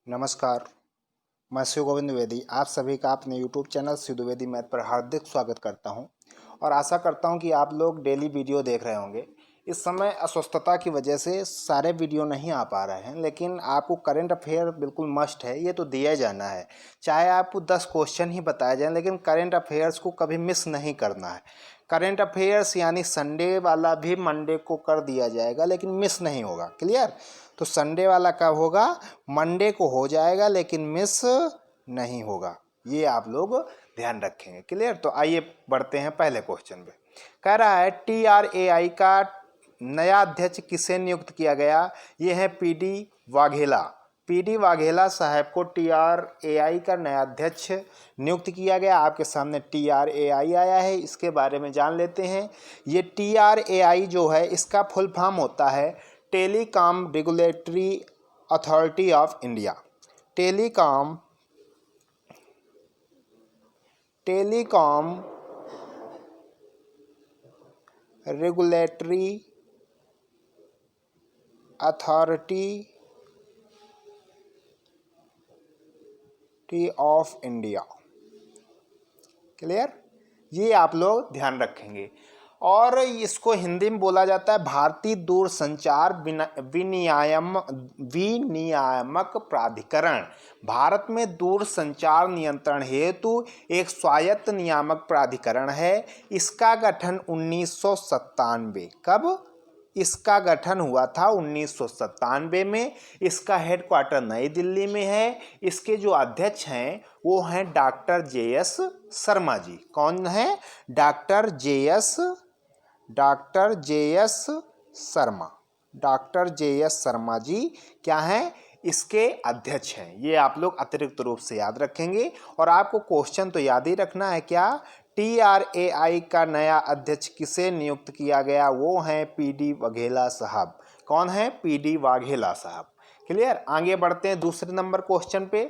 नमस्कार, मैं शिव गोविंद द्विवेदी आप सभी का अपने YouTube channel Shiv Dwivedi math पर हार्दिक स्वागत करता हूं और आशा करता हूं कि आप लोग डेली वीडियो देख रहे होंगे। इस समय अस्वस्थता की वजह से सारे वीडियो नहीं आ पा रहे हैं, लेकिन आपको करंट अफेयर बिल्कुल मस्ट है, ये तो दिया जाना है। चाहे आपको 10 क्वेश्चन ही बताए जाएँ, लेकिन करंट अफेयर्स को कभी मिस नहीं करना है। करंट अफेयर्स यानी संडे वाला भी मंडे को कर दिया जाएगा, लेकिन मिस नहीं होगा। क्लियर? तो संडे वाला कब होगा? मंडे को हो जाएगा, लेकिन मिस नहीं होगा। ये आप लोग ध्यान रखेंगे। क्लियर? तो आइए बढ़ते हैं पहले क्वेश्चन पे। कह रहा है TRAI का नया अध्यक्ष किसे नियुक्त किया गया? ये है PD वाघेला। PD वाघेला साहब को TRAI का नया अध्यक्ष नियुक्त किया गया। आपके सामने TRAI आया है, इसके बारे में जान लेते हैं। ये TRAI जो है, इसका फुल फॉर्म होता है telecom regulatory authority of India. Telecom regulatory authority of India. Clear? ये आप लोग ध्यान रखेंगे। और इसको हिंदी में बोला जाता है भारतीय दूरसंचार विनियामक प्राधिकरण। भारत में दूरसंचार नियंत्रण हेतु एक स्वायत्त नियामक प्राधिकरण है। इसका गठन 1997 कब? इसका गठन हुआ था 1997 में। इसका हेडक्वार्टर नई दिल्ली में है। इसके जो अध्यक्ष हैं वो हैं डॉक्टर JS शर्मा जी। कौन है? Doctor JS Sharma. Doctor JS Sharma ji क्या हैं? इसके अध्यक्ष हैं। ये आप लोग अतिरिक्त रूप से याद रखेंगे। और आपको क्वेश्चन तो याद ही रखना है क्या? TRAI का नया अध्यक्ष किसे नियुक्त किया गया? वो हैं PD वाघेला साहब। कौन है? PD वाघेला साहब। क्लियर? आगे बढ़ते हैं दूसरे नंबर क्वेश्चन पे।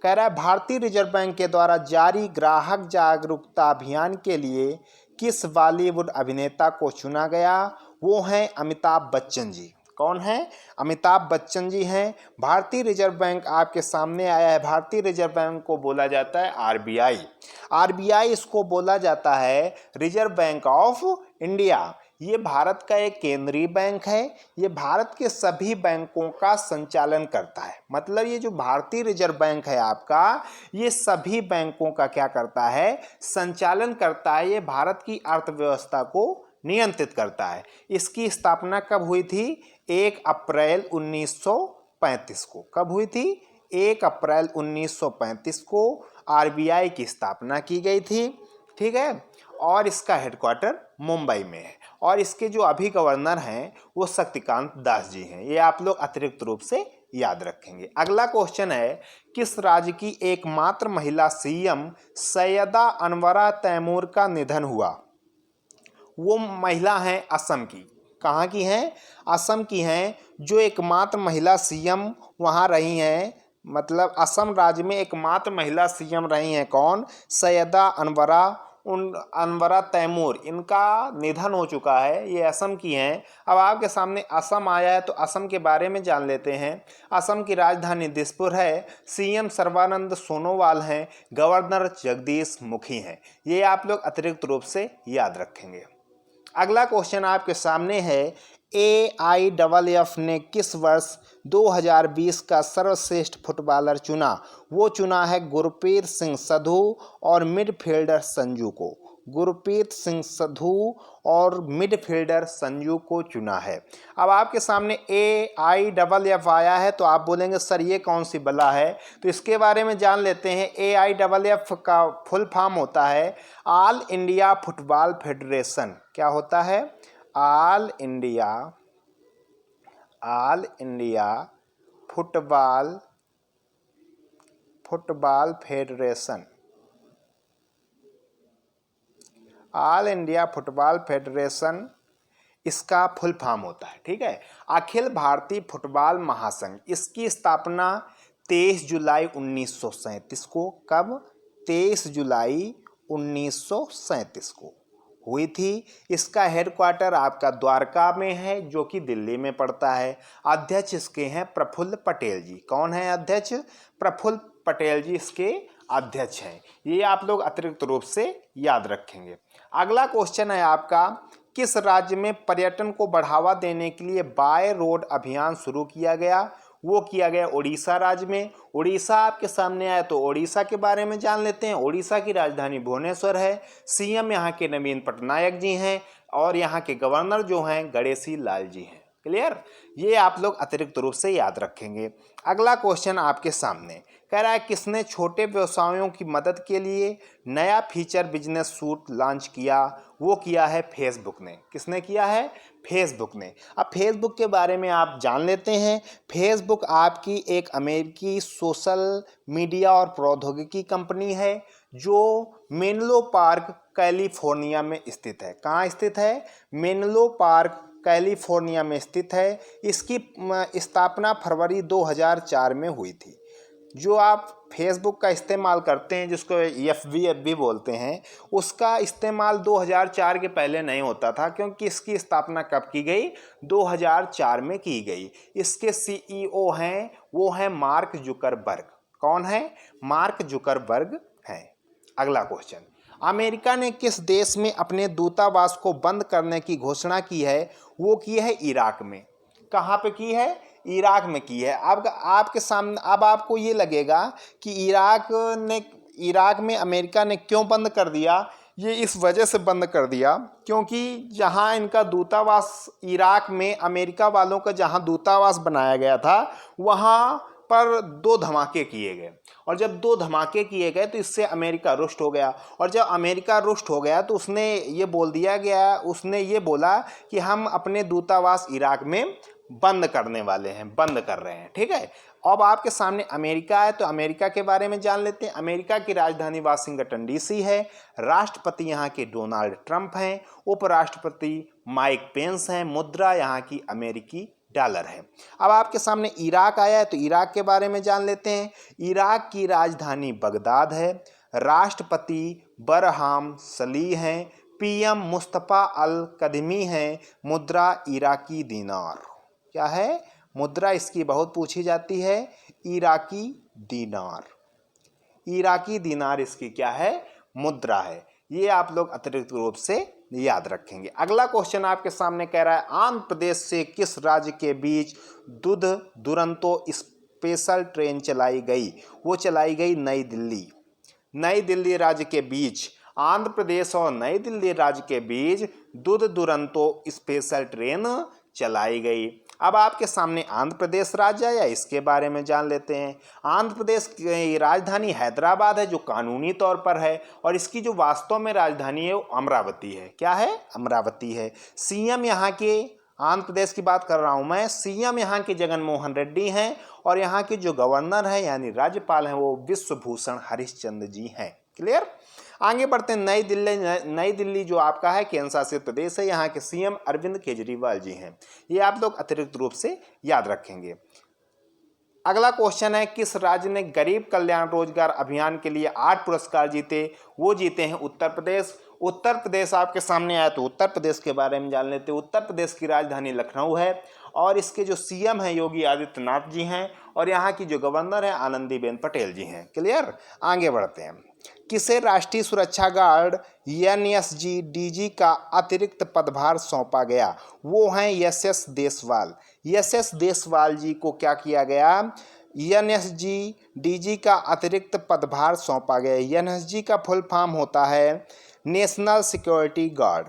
कह रहा है भारतीय रिजर्व बैंक के द्वारा जारी ग्राहक जागरूकता अभियान के लिए किस बॉलीवुड अभिनेता को चुना गया? वो हैं अमिताभ बच्चन जी। कौन है? अमिताभ बच्चन जी हैं। भारतीय रिजर्व बैंक आपके सामने आया है। भारतीय रिजर्व बैंक को बोला जाता है RBI। इसको बोला जाता है रिजर्व बैंक ऑफ इंडिया। ये भारत का एक केंद्रीय बैंक है। ये भारत के सभी बैंकों का संचालन करता है। मतलब ये जो भारतीय रिजर्व बैंक है आपका, ये सभी बैंकों का क्या करता है? संचालन करता है। ये भारत की अर्थव्यवस्था को नियंत्रित करता है। इसकी स्थापना कब हुई थी? 1 अप्रैल 1935 को। कब हुई थी? 1 अप्रैल 1935 को RBI की स्थापना की गई थी। ठीक है? और इसका हेडक्वार्टर मुंबई में है। और इसके जो अभी गवर्नर हैं वो शक्तिकांत दास जी हैं। ये आप लोग अतिरिक्त रूप से याद रखेंगे। अगला क्वेश्चन है किस राज्य की एकमात्र महिला CM सैयदा अनवरा तैमूर का निधन हुआ? वो महिला हैं असम की। कहाँ की हैं? असम की हैं। जो एकमात्र महिला CM वहाँ रही हैं, मतलब असम राज्य में एकमात्र महिला CM रही हैं। कौन? सैयदा अनवरा तैमूर। इनका निधन हो चुका है। ये असम की हैं। अब आपके सामने असम आया है तो असम के बारे में जान लेते हैं। असम की राजधानी दिसपुर है। CM सर्बानंद सोनोवाल हैं। गवर्नर जगदीश मुखी हैं। ये आप लोग अतिरिक्त रूप से याद रखेंगे। अगला क्वेश्चन आपके सामने है AIFF ने किस वर्ष 2020 का सर्वश्रेष्ठ फुटबॉलर चुना? वो चुना है गुरप्रीत सिंह संधू और मिडफील्डर संजू को। गुरप्रीत सिंह संधू और मिडफील्डर संजू को चुना है। अब आपके सामने AIFF आया है तो आप बोलेंगे सर ये कौन सी बला है? तो इसके बारे में जान लेते हैं। AIFF का फुल फॉर्म होता है ऑल इंडिया फुटबॉल फेडरेशन। क्या होता है? All India football federation. All India football federation इसका फुल फॉर्म होता है। ठीक है? अखिल भारतीय फुटबॉल महासंघ। इसकी स्थापना 23 जुलाई 1937 को। कब? 23 जुलाई 1937 को हुई थी। इसका हेडक्वार्टर आपका द्वारका में है जो कि दिल्ली में पड़ता है। अध्यक्ष इसके हैं प्रफुल्ल पटेल जी। कौन है अध्यक्ष? प्रफुल्ल पटेल जी इसके अध्यक्ष हैं। ये आप लोग अतिरिक्त रूप से याद रखेंगे। अगला क्वेश्चन है आपका, किस राज्य में पर्यटन को बढ़ावा देने के लिए बाय रोड अभियान शुरू किया गया? वो किया गया उड़ीसा राज्य में। उड़ीसा आपके सामने आया तो उड़ीसा के बारे में जान लेते हैं। उड़ीसा की राजधानी भुवनेश्वर है। सीएम यहाँ के नवीन पटनायक जी हैं और यहाँ के गवर्नर जो हैं गणेशी लाल जी हैं। क्लियर? ये आप लोग अतिरिक्त रूप से याद रखेंगे। अगला क्वेश्चन आपके सामने कह रहा है, किसने छोटे व्यवसायों की मदद के लिए नया फीचर बिजनेस सूट लॉन्च किया? वो किया है फेसबुक ने। किसने किया है? फेसबुक ने। अब फेसबुक के बारे में आप जान लेते हैं। फेसबुक आपकी एक अमेरिकी सोशल मीडिया और प्रौद्योगिकी कंपनी है जो मेनलो पार्क कैलिफोर्निया में स्थित है। कहाँ स्थित है? मेनलो पार्क कैलिफोर्निया में स्थित है। इसकी स्थापना फरवरी 2004 में हुई थी। जो आप फेसबुक का इस्तेमाल करते हैं जिसको FB बोलते हैं, उसका इस्तेमाल 2004 के पहले नहीं होता था, क्योंकि इसकी स्थापना कब की गई? 2004 में की गई। इसके CEO हैं, वो हैं मार्क जुकरबर्ग। कौन है? मार्क जुकरबर्ग हैं। अगला क्वेश्चन, अमेरिका ने किस देश में अपने दूतावास को बंद करने की घोषणा की है? वो की है इराक में। कहाँ पे की है? इराक में की है। अब आपके सामने अब आपको ये लगेगा कि इराक में अमेरिका ने क्यों बंद कर दिया? ये इस वजह से बंद कर दिया क्योंकि जहाँ इनका दूतावास इराक में अमेरिका वालों का जहाँ दूतावास बनाया गया था, वहाँ पर 2 धमाके किए गए। और जब 2 धमाके किए गए तो इससे अमेरिका रुष्ट हो गया। और जब अमेरिका रुष्ट हो गया तो उसने ये बोला कि हम अपने दूतावास इराक में बंद कर रहे हैं। ठीक है। अब आपके सामने अमेरिका है तो अमेरिका के बारे में जान लेते हैं। अमेरिका की राजधानी वाशिंगटन DC है। राष्ट्रपति यहाँ के डोनाल्ड ट्रंप हैं। उपराष्ट्रपति माइक पेंस हैं। मुद्रा यहाँ की अमेरिकी डॉलर है। अब आपके सामने इराक आया है तो इराक के बारे में जान लेते हैं। इराक की राजधानी बगदाद है। राष्ट्रपति बरहाम सली हैं। PM मुस्तफ़ा अल कदमी हैं। मुद्रा इराकी दीनार। क्या है? मुद्रा इसकी बहुत पूछी जाती है, इराकी दीनार। इराकी दीनार इसकी क्या है? मुद्रा है। ये आप लोग अतिरिक्त रूप से याद रखेंगे। अगला क्वेश्चन आपके सामने कह रहा है, आंध्र प्रदेश से किस राज्य के बीच दूध दुरंतो स्पेशल ट्रेन चलाई गई? वो चलाई गई नई दिल्ली। नई दिल्ली राज्य के बीच, आंध्र प्रदेश और नई दिल्ली राज्य के बीच दूध दुरंतो स्पेशल ट्रेन चलाई गई। अब आपके सामने आंध्र प्रदेश राज्य है या इसके बारे में जान लेते हैं। आंध्र प्रदेश की राजधानी हैदराबाद है जो कानूनी तौर पर है, और इसकी जो वास्तव में राजधानी है वो अमरावती है। क्या है? अमरावती है। सीएम यहाँ के, आंध्र प्रदेश की बात कर रहा हूँ मैं, सीएम यहाँ के जगन मोहन रेड्डी हैं, और यहाँ के जो गवर्नर हैं यानी राज्यपाल हैं वो विश्वभूषण हरिश्चंद्र जी हैं। क्लियर? आगे बढ़ते हैं। नई दिल्ली जो आपका है केंद्र शासित प्रदेश है, यहाँ के CM अरविंद केजरीवाल जी हैं। ये आप लोग अतिरिक्त रूप से याद रखेंगे। अगला क्वेश्चन है, किस राज्य ने गरीब कल्याण रोजगार अभियान के लिए 8 पुरस्कार जीते? वो जीते हैं उत्तर प्रदेश। उत्तर प्रदेश आपके सामने आया तो उत्तर प्रदेश के बारे में जान लेते हैं। उत्तर प्रदेश की राजधानी लखनऊ है और इसके जो CM हैं योगी आदित्यनाथ जी हैं, और यहाँ की जो गवर्नर है आनंदीबेन पटेल जी हैं। क्लियर? आगे बढ़ते हैं। किसे राष्ट्रीय सुरक्षा गार्ड NSG DG का अतिरिक्त पदभार सौंपा गया? वो हैं SS देसवाल। SS देसवाल जी को क्या किया गया? NSG DG का अतिरिक्त पदभार सौंपा गया। NSG का फुल फॉर्म होता है नेशनल सिक्योरिटी गार्ड।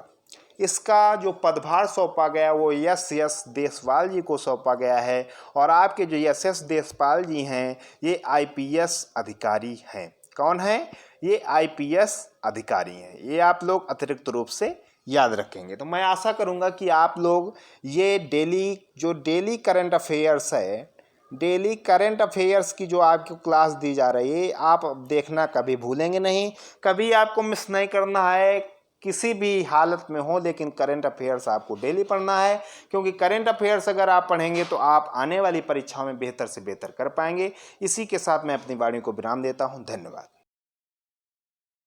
इसका जो पदभार सौंपा गया वो SS देसवाल जी को सौंपा गया है, और आपके जो SS देसवाल जी हैं ये IPS अधिकारी हैं। कौन है? ये IPS अधिकारी हैं। ये आप लोग अतिरिक्त रूप से याद रखेंगे। तो मैं आशा करूंगा कि आप लोग ये डेली करंट अफेयर्स है, डेली करंट अफेयर्स की जो आपको क्लास दी जा रही है आप देखना कभी भूलेंगे नहीं, कभी आपको मिस नहीं करना है किसी भी हालत में हो, लेकिन करंट अफेयर्स आपको डेली पढ़ना है, क्योंकि करंट अफेयर्स अगर आप पढ़ेंगे तो आप आने वाली परीक्षाओं में बेहतर से बेहतर कर पाएंगे। इसी के साथ मैं अपनी वाणी को विराम देता हूं। धन्यवाद।